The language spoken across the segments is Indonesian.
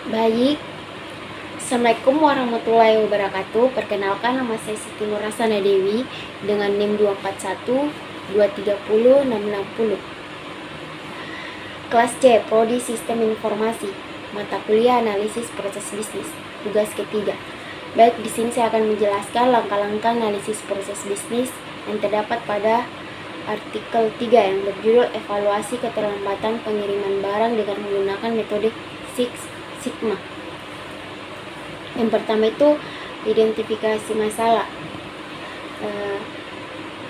Baik, Assalamualaikum warahmatullahi wabarakatuh. Perkenalkan, nama saya Siti Nurhasana Dewi dengan NIM 241 230 660. Kelas C, Prodi Sistem Informasi, mata kuliah Analisis Proses Bisnis, tugas ketiga. Baik, di sini saya akan menjelaskan langkah-langkah analisis proses bisnis yang terdapat pada artikel 3 yang berjudul Evaluasi Keterlambatan Pengiriman Barang dengan menggunakan metode Six Sigma. Yang pertama itu identifikasi masalah.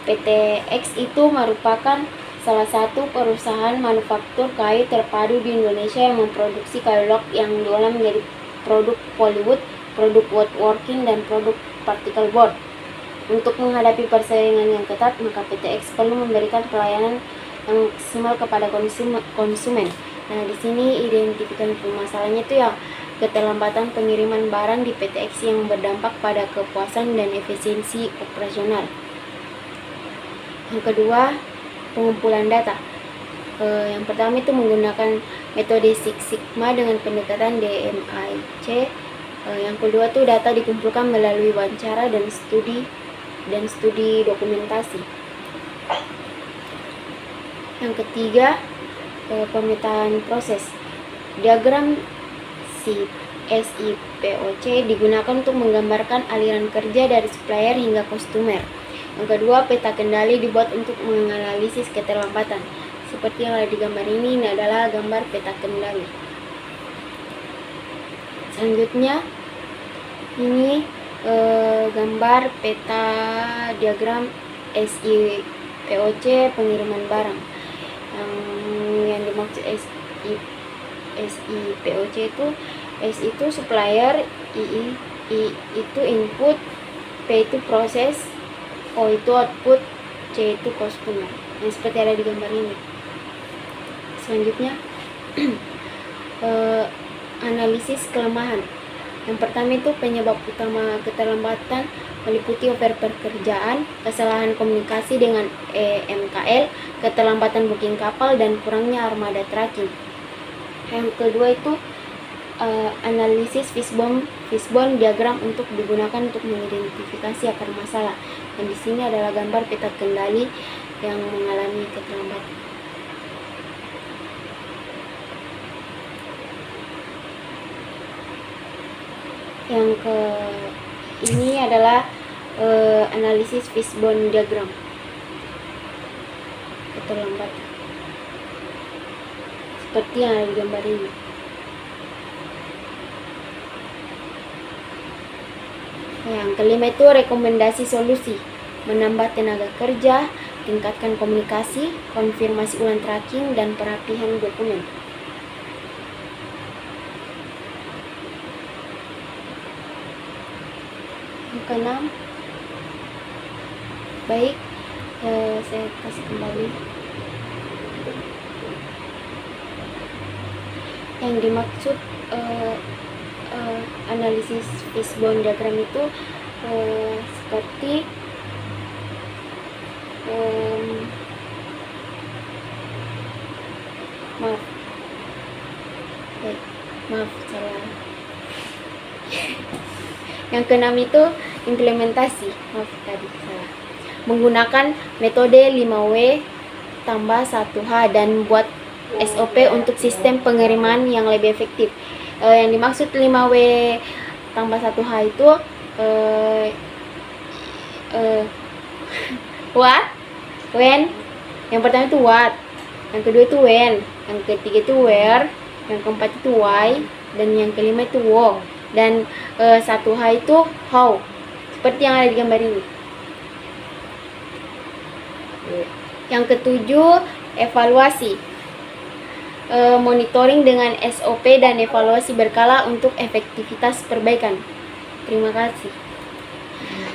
PTX itu merupakan salah satu perusahaan manufaktur kayu terpadu di Indonesia yang memproduksi kayu log yang diolah menjadi produk polywood, produk woodworking, dan produk particle board. Untuk menghadapi persaingan yang ketat, maka PTX perlu memberikan pelayanan yang maksimal kepada konsumen. Nah, di sini identifikasi masalahnya itu ya keterlambatan pengiriman barang di PTX yang berdampak pada kepuasan dan efisiensi operasional. Yang kedua, pengumpulan data. Yang pertama itu menggunakan metode Six Sigma dengan pendekatan DMIC. Yang kedua itu data dikumpulkan melalui wawancara dan studi dokumentasi. Yang ketiga, pemetaan proses. Diagram SIPOC digunakan untuk menggambarkan aliran kerja dari supplier hingga customer. Yang kedua, peta kendali dibuat untuk menganalisis keterlambatan. Seperti yang ada di gambar ini adalah gambar peta kendali. Selanjutnya, ini gambar peta diagram SIPOC pengiriman barang. Yang dimaksud SIPOC itu S itu supplier, I itu input, P itu proses, O itu output, C itu customer. Yang seperti ada di gambar ini. Selanjutnya analisis kelemahan. Yang pertama itu penyebab utama keterlambatan meliputi over pekerjaan, kesalahan komunikasi dengan EMKL, keterlambatan booking kapal, dan kurangnya armada tracking. Yang kedua itu analisis fishbone diagram untuk digunakan untuk mengidentifikasi akar masalah. Dan di sini adalah gambar peta kendali yang mengalami keterlambatan. Yang ini adalah analisis fishbone diagram keterlambatan seperti yang ada di gambar ini. Yang kelima itu rekomendasi solusi, menambah tenaga kerja, tingkatkan komunikasi, konfirmasi ulang tracking, dan perapihan dokumen. Yang keenam, baik, saya kasih kembali. Yang dimaksud analisis fishbone diagram itu seperti maaf salah. Yang keenam itu implementasi, salah. Menggunakan metode 5W tambah 1H dan buat SOP untuk sistem pengiriman yang lebih efektif. Yang dimaksud 5W tambah 1H itu what, when. Yang pertama itu what, yang kedua itu when, yang ketiga itu where, yang keempat itu why, dan yang kelima itu how. Dan 1H itu how, seperti yang ada di gambar ini. Yang ketujuh, evaluasi. Monitoring dengan SOP dan evaluasi berkala untuk efektivitas perbaikan. Terima kasih.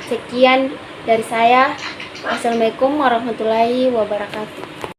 Sekian dari saya. Assalamualaikum warahmatullahi wabarakatuh.